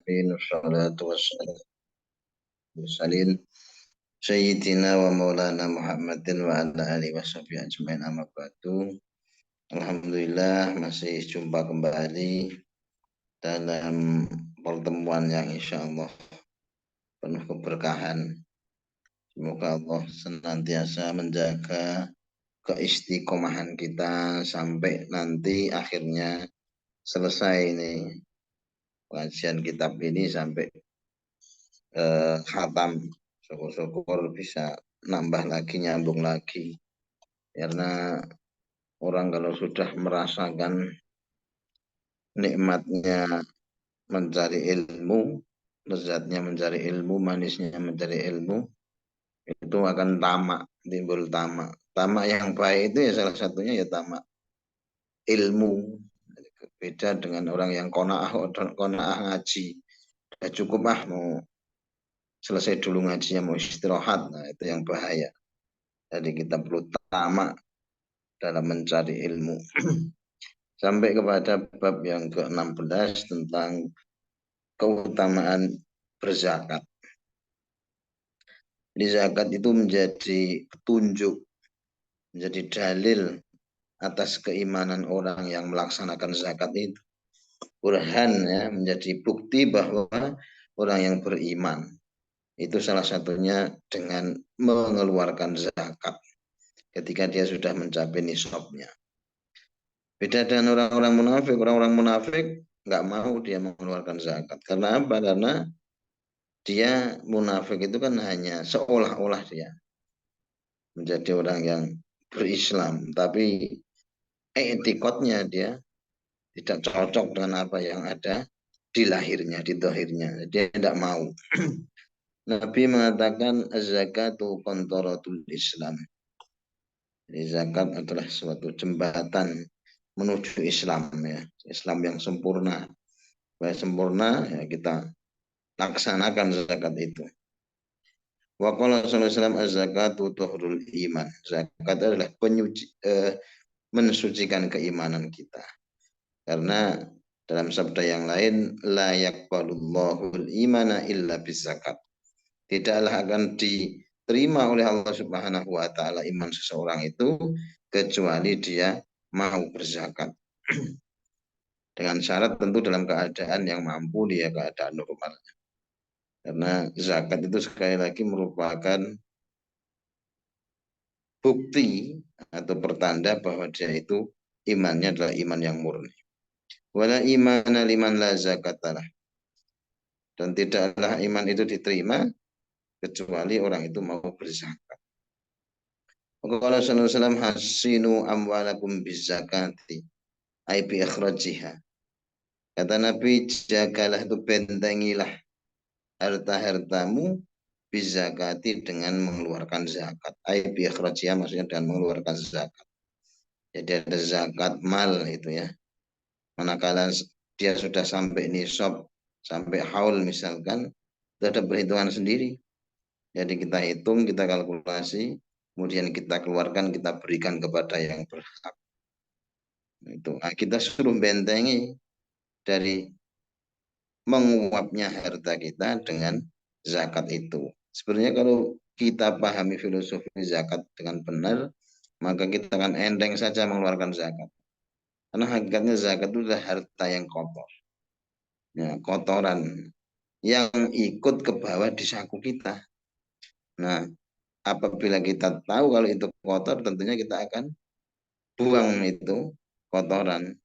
Wassalatu wassalamu mursalin Sayyidina wa maulana Muhammadin wa ala alihi wa sahbihi ajmain amma ba'du. Alhamdulillah masih jumpa kembali dalam pertemuan yang insya Allah penuh keberkahan. Semoga Allah senantiasa menjaga keistiqomahan kita sampai nanti akhirnya selesai ini pengajian kitab ini sampai khatam. Syukur-syukur bisa nambah lagi, nyambung lagi. Karena orang kalau sudah merasakan nikmatnya mencari ilmu, lezatnya mencari ilmu, manisnya mencari ilmu, itu akan tamak, timbul tamak. Tamak yang baik itu ya salah satunya ya tamak ilmu. Beda dengan orang yang kona'ah ngaji. Udah cukup mau selesai dulu ngajinya, mau istirahat. Nah itu yang bahaya. Jadi kita perlu tamak dalam mencari ilmu. Sampai kepada bab yang ke-16 tentang keutamaan berzakat. Di zakat itu menjadi petunjuk, menjadi dalil atas keimanan orang yang melaksanakan zakat itu. Burhan ya, menjadi bukti bahwa orang yang beriman itu salah satunya dengan mengeluarkan zakat ketika dia sudah mencapai nisabnya. Beda dengan orang-orang munafik nggak mau dia mengeluarkan zakat. Karena apa? Karena dia munafik itu kan hanya seolah-olah dia menjadi orang yang berislam, tapi etikotnya dia tidak cocok dengan apa yang ada di lahirnya, di dohirnya. Dia tidak mau. Nabi mengatakan zakatu kontorotul Islam. Jadi zakat adalah suatu jembatan menuju Islam ya, Islam yang sempurna. Supaya sempurna ya kita laksanakan zakat itu. Wa qala sallallahu alaihi wasallam az-zakatu tuhrul iman. Zakat adalah mensucikan keimanan kita. Karena dalam sabda yang lain la yaqbalullahul imana illa bizakat. Tidaklah akan diterima oleh Allah Subhanahu wa taala iman seseorang itu kecuali dia mau berzakat. Dengan syarat tentu dalam keadaan yang mampu, dia keadaan normal. Karena zakat itu sekali lagi merupakan bukti atau pertanda bahwa dia itu imannya adalah iman yang murni. Wala imana liman la zakatalah. Dan tidaklah iman itu diterima kecuali orang itu mau berzakat. Qala sallallahu alaihi wasallam hasinu amwalakum bizakati ai bi ikhrajiha. Kata Nabi, jagalah itu bentengilah harta-hartamu bizakati dengan mengeluarkan zakat. Ai bi ikhrajiha maksudnya dengan mengeluarkan zakat. Jadi ada zakat mal itu ya. Manakala dia sudah sampai nisab, sampai haul misalkan, itu ada perhitungan sendiri. Jadi kita hitung, kita kalkulasi, kemudian kita keluarkan, kita berikan kepada yang berhak. Itu kita suruh bentengi dari menguapnya harta kita dengan zakat itu. Sebenarnya kalau kita pahami filosofi zakat dengan benar, maka kita akan enteng saja mengeluarkan zakat. Karena hakikatnya zakat itu adalah harta yang kotor. Ya, kotoran yang ikut ke bawah di saku kita. Nah, apabila kita tahu kalau itu kotor, tentunya kita akan buang itu kotoran.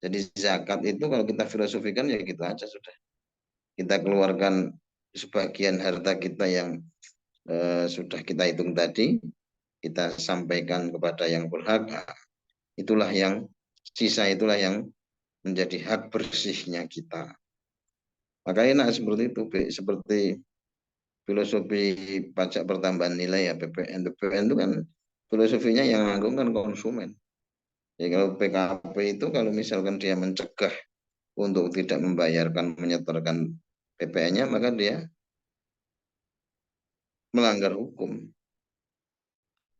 Jadi zakat itu kalau kita filosofikan ya gitu aja sudah. Kita keluarkan sebagian harta kita yang sudah kita hitung tadi, kita sampaikan kepada yang berhak. Itulah yang sisa itulah yang menjadi hak bersihnya kita. Maka enak seperti itu, seperti filosofi pajak pertambahan nilai ya PPN. PPN itu kan filosofinya yang nanggung kan konsumen. Jadi kalau PKP itu kalau misalkan dia mencegah untuk tidak membayarkan, menyetorkan PPN-nya, maka dia melanggar hukum.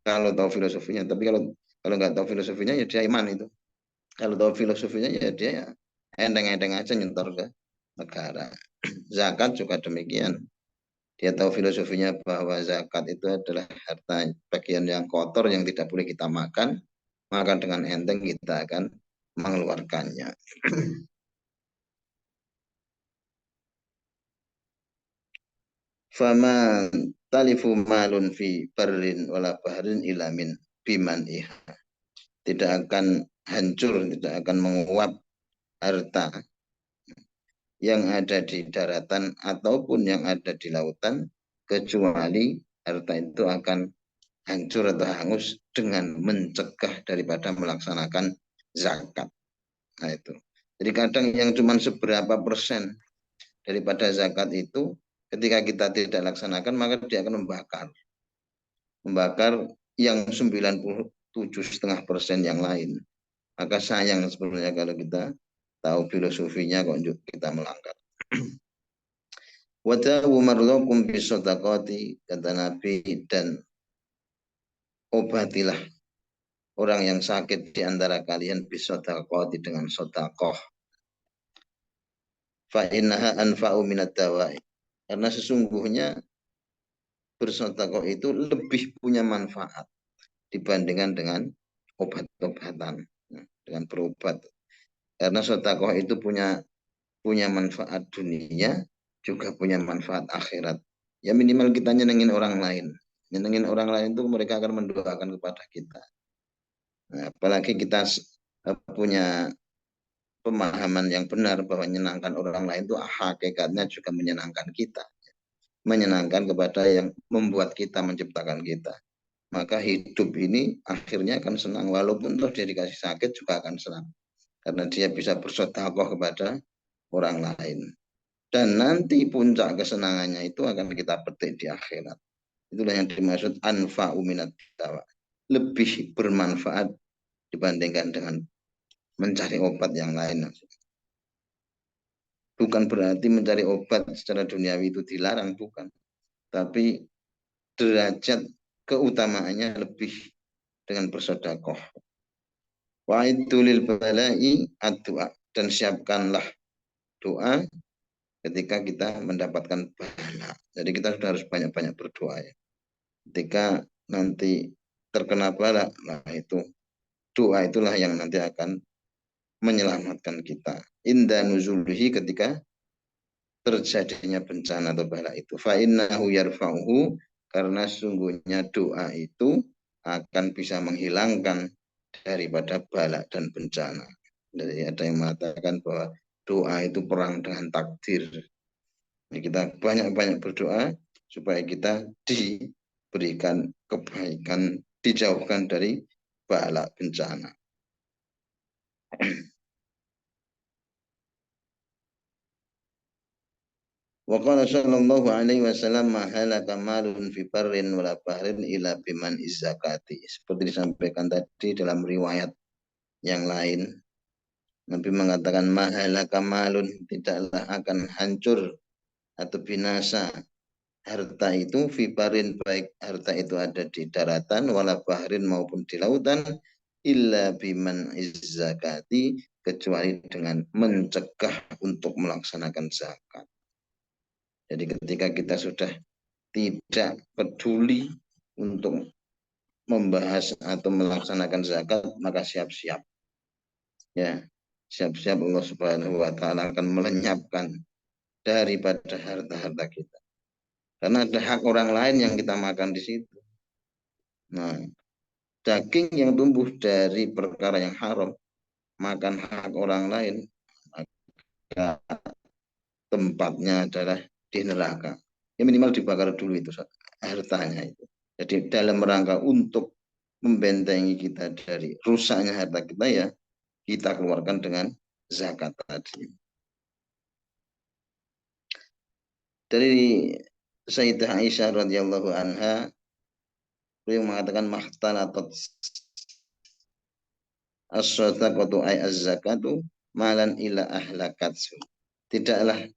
Kalau tahu filosofinya, tapi kalau nggak tahu filosofinya ya dia iman itu. Kalau tahu filosofinya ya dia enteng-enteng aja nyetor ke negara. Zakat juga demikian. Dia tahu filosofinya bahwa zakat itu adalah harta bagian yang kotor yang tidak boleh kita makan, maka dengan enteng kita akan mengeluarkannya. Fama talifu malun fi barrin wala bahrin ilamin biman tidak akan hancur, tidak akan menguap harta yang ada di daratan ataupun yang ada di lautan, kecuali harta itu akan hancur atau hangus dengan mencegah daripada melaksanakan zakat. Nah itu. Jadi kadang yang cuma seberapa persen daripada zakat itu, ketika kita tidak laksanakan, maka dia akan membakar. Membakar yang 97,5% yang lain. Maka sayang sebenarnya kalau kita tahu filosofinya kok kita melanggar. Wadawu marlokum bisodakoti, kata Nabi, dan obatilah orang yang sakit di antara kalian bisodakoti dengan sodakoh. Fa'innaha anfa'u minad dawa'i. Karena sesungguhnya bersodakoh itu lebih punya manfaat dibandingkan dengan obat-obatan, dengan berobat. Karena sodakoh itu punya manfaat dunia, juga punya manfaat akhirat. Ya minimal kita nyenengin orang lain. Nyenengin orang lain itu mereka akan mendoakan kepada kita. Nah, apalagi kita punya pemahaman yang benar bahwa menyenangkan orang lain itu hakikatnya juga menyenangkan kita. Menyenangkan kepada yang membuat kita, menciptakan kita. Maka hidup ini akhirnya akan senang. Walaupun toh dia dikasih sakit juga akan senang. Karena dia bisa bersedekah kepada orang lain. Dan nanti puncak kesenangannya itu akan kita petik di akhirat. Itulah yang dimaksud anfa'u minad dawa. Lebih bermanfaat dibandingkan dengan mencari obat yang lain. Bukan berarti mencari obat secara duniawi itu dilarang, bukan. Tapi derajat keutamaannya lebih dengan bersedekah. Wa'idulil balai ad-du'a. Dan siapkanlah doa ketika kita mendapatkan bala. Jadi kita sudah harus banyak-banyak berdoa ya. Ketika nanti terkena bala, nah itu doa itulah yang nanti akan menyelamatkan kita. Inda nuzulihi, ketika terjadinya bencana atau bala itu. Fa innahu yarfa'uhu, karena sungguhnya doa itu akan bisa menghilangkan daripada bala dan bencana. Jadi ada yang mengatakan bahwa doa itu perang dengan takdir. Jadi kita banyak-banyak berdoa supaya kita diberikan kebaikan, dijauhkan dari bala bencana. Wa qala sallallahu alaihi wasallam ma halaka malun fi barrin wala bahrin illa biman izzakati. Seperti disampaikan tadi dalam riwayat yang lain, Nabi mengatakan ma halaka malun, tidaklah akan hancur atau binasa harta itu fi barin, baik harta itu ada di daratan wala bahrin maupun di lautan, illa biman izzakati, kecuali dengan mencegah untuk melaksanakan zakat. Jadi ketika kita sudah tidak peduli untuk membahas atau melaksanakan zakat, maka siap-siap. Ya, siap-siap Allah Subhanahu wa taala akan melenyapkan daripada harta-harta kita. Karena ada hak orang lain yang kita makan di situ. Nah, daging yang tumbuh dari perkara yang haram, makan hak orang lain, maka tempatnya adalah di neraka. Ya minimal dibakar dulu itu hartanya itu. Jadi dalam rangka untuk membentengi kita dari rusaknya harta kita, ya kita keluarkan dengan zakat tadi. Dari Sayyidah Aisyah radhiyallahu anha, beliau mengatakan mahtalatat as-sadaqatu ay az-zakatu malan ila ahlakatsu. Tidaklah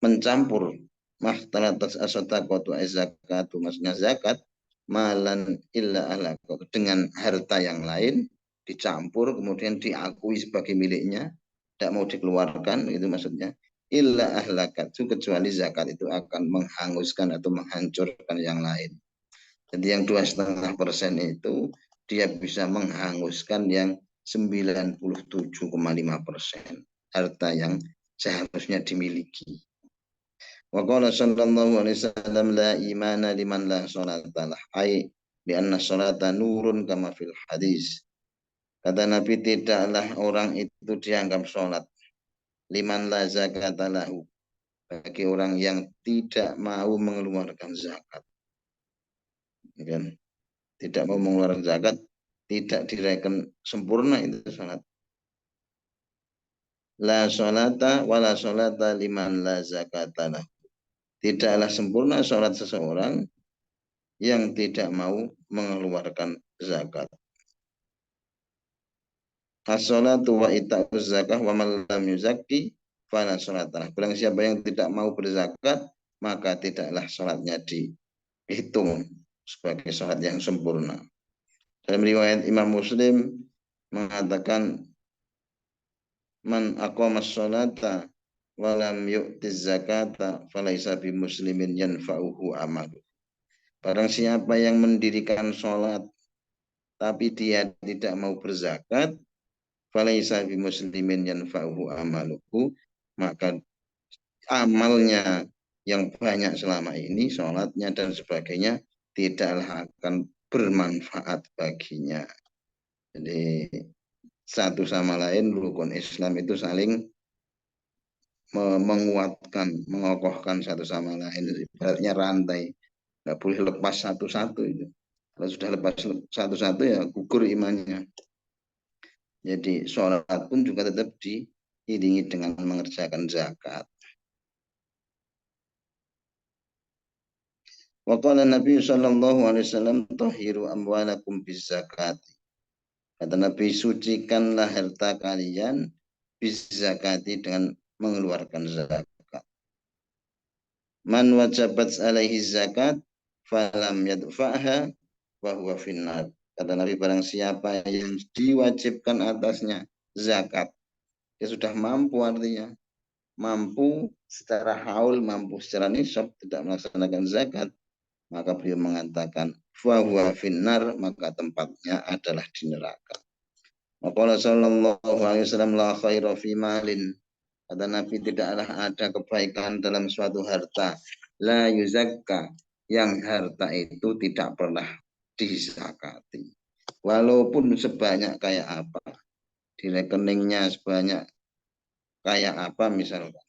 mencampur mahtalatat as-sadaqatu ay zakatu, maksudnya zakat, malan illa ahlakatsu, dengan harta yang lain dicampur kemudian diakui sebagai miliknya, tidak mau dikeluarkan, itu maksudnya. illa ahlakat, kecuali zakat itu akan menghanguskan atau menghancurkan yang lain. Jadi yang 2,5% itu dia bisa menghanguskan yang 97,5% harta yang seharusnya dimiliki. Wa qala sallallahu alaihi wasallam la imana liman la salata lah, ai bi anna salata nurun kama fil hadis. Kata Nabi, tidaklah orang itu dianggap sholat liman la zakata lahu, bagi orang yang tidak mau mengeluarkan zakat, kan? Tidak mau mengeluarkan zakat tidak direken sempurna itu sholat. La sholata wala sholata liman la zakata lahu. Tidaklah sempurna sholat seseorang yang tidak mau mengeluarkan zakat. As-sholatu wa ita'uz zakah wa man lam yuzakki fala sholatalah. Barang siapa yang tidak mau berzakat, maka tidaklah sholatnya dihitung sebagai sholat yang sempurna. Dalam riwayat Imam Muslim mengatakan, man aqama sholata wa lam yu'tiz zakata falaisa bi muslimin yanfa'uhu amalu. Barang siapa yang mendirikan sholat tapi dia tidak mau berzakat, falaisa bi muslimin yanfa'uhu amaluhu, maka amalnya yang banyak selama ini, sholatnya dan sebagainya, tidaklah akan bermanfaat baginya. Jadi satu sama lain rukun Islam itu saling menguatkan, mengokohkan satu sama lain. Ibaratnya rantai, nggak boleh lepas satu-satu itu. Kalau sudah lepas satu-satu ya gugur imannya. Jadi sholat pun juga tetap diiringi dengan mengerjakan zakat. Wa qala Nabi sallallahu alaihi wasallam tahiru amwalakum bizakat. Kata Nabi, sucikanlah harta kalian bizakati, dengan mengeluarkan zakat. Man wajabat alaihi zakat falam yadfa'ha wa huwa finnar. Kata Nabi, barang siapa yang diwajibkan atasnya zakat, dia sudah mampu, artinya mampu secara haul, mampu secara nisab, tidak melaksanakan zakat, maka beliau mengatakan fahuwa finnar, maka tempatnya adalah di neraka. Maqala sallallahu alaihi wasallam la khaira fi malin. Kata Nabi, tidaklah ada kebaikan dalam suatu harta la yuzakka, yang harta itu tidak pernah dizakati. Walaupun sebanyak kayak apa, di rekeningnya sebanyak kayak apa misalkan,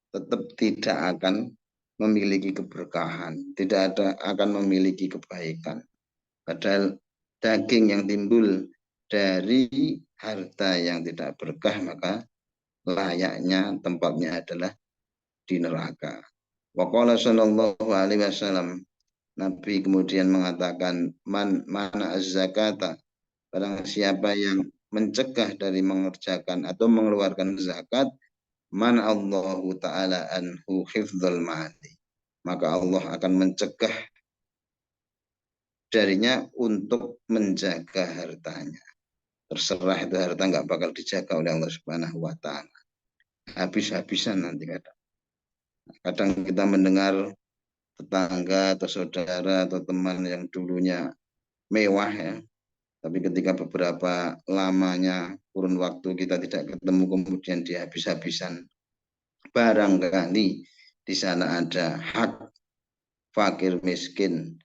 tetap tidak akan memiliki keberkahan, tidak akan memiliki kebaikan. Padahal daging yang timbul dari harta yang tidak berkah, maka layaknya tempatnya adalah di neraka. Wa qala sallallahu alaihi wasallam, Nabi kemudian mengatakan, mana az-zakata, barang siapa yang mencegah dari mengerjakan atau mengeluarkan zakat, man Allahu ta'ala anhu hifdzul mali, maka Allah akan mencegah darinya untuk menjaga hartanya. Terserah itu harta nggak bakal dijaga oleh Allah Subhanahu wa ta'ala. Habis-habisan nanti kadang. Kadang kita mendengar tetangga atau saudara atau teman yang dulunya mewah ya, tapi ketika beberapa lamanya kurun waktu kita tidak ketemu, kemudian dia habis-habisan. Barangkali di sana ada hak fakir miskin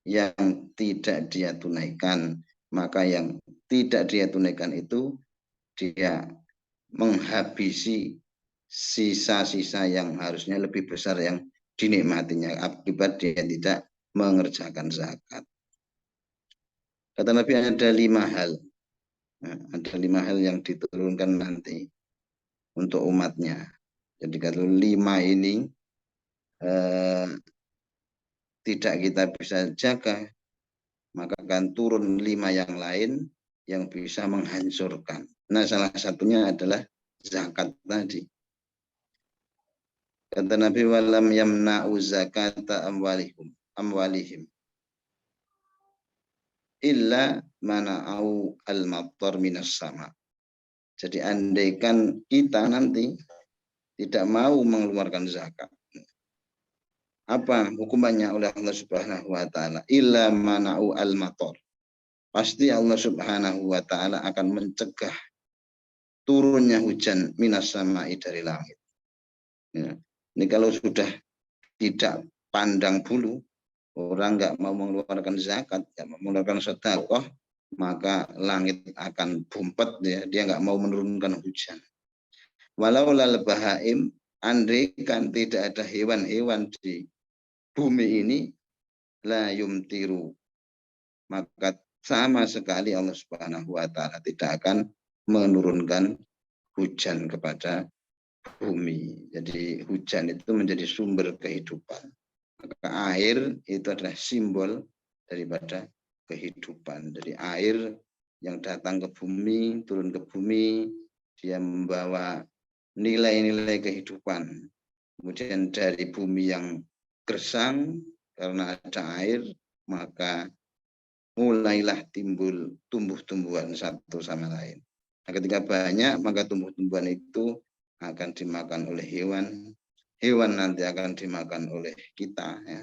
yang tidak dia tunaikan, maka yang tidak dia tunaikan itu dia menghabisi sisa-sisa yang harusnya lebih besar yang dinikmatinya akibat dia tidak mengerjakan zakat. Kata Nabi, ada 5 hal. Ada 5 hal yang diturunkan nanti untuk umatnya. Jadi kalau 5 ini tidak kita bisa jaga, maka akan turun 5 yang lain yang bisa menghancurkan. Nah, salah satunya adalah zakat tadi. Kata Nabi, walam yamna'u zakata amwalihim illa mana'au al-mattar minas sama. Jadi andaikan kita nanti tidak mau mengeluarkan zakat. Apa hukumannya oleh Allah Subhanahu wa taala? Illa mana'u al-matar. Pasti Allah Subhanahu wa taala akan mencegah turunnya hujan minas sama'i dari langit. Ya. Ini kalau sudah tidak pandang bulu, orang nggak mau mengeluarkan zakat, nggak mau mengeluarkan sedekah, maka langit akan bumpet, ya. Dia nggak mau menurunkan hujan. Walau lal bahaim, andai kan tidak ada hewan-hewan di bumi ini, la yumtiru, maka sama sekali Allah Subhanahu wa taala tidak akan menurunkan hujan kepada bumi. Jadi hujan itu menjadi sumber kehidupan. Maka air itu adalah simbol daripada kehidupan. Jadi air yang datang ke bumi, turun ke bumi, dia membawa nilai-nilai kehidupan. Kemudian dari bumi yang gersang karena ada air, maka mulailah timbul tumbuh-tumbuhan satu sama lain. Nah, ketika banyak, maka tumbuh-tumbuhan itu akan dimakan oleh hewan. Hewan nanti akan dimakan oleh kita. Ya.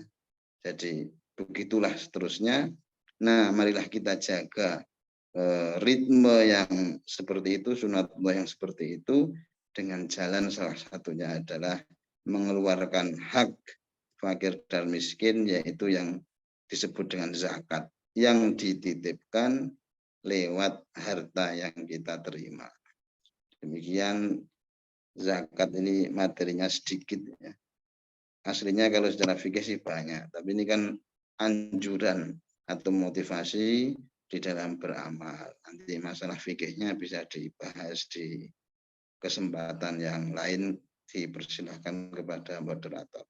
Jadi begitulah seterusnya. Nah, marilah kita jaga ritme yang seperti itu, sunatullah yang seperti itu, dengan jalan salah satunya adalah mengeluarkan hak fakir dan miskin, yaitu yang disebut dengan zakat, yang dititipkan lewat harta yang kita terima. Demikian zakat ini materinya sedikit, ya. Aslinya kalau secara fikih sih banyak, tapi ini kan anjuran atau motivasi di dalam beramal. Nanti masalah fikihnya bisa dibahas di kesempatan yang lain, dipersilahkan kepada moderator.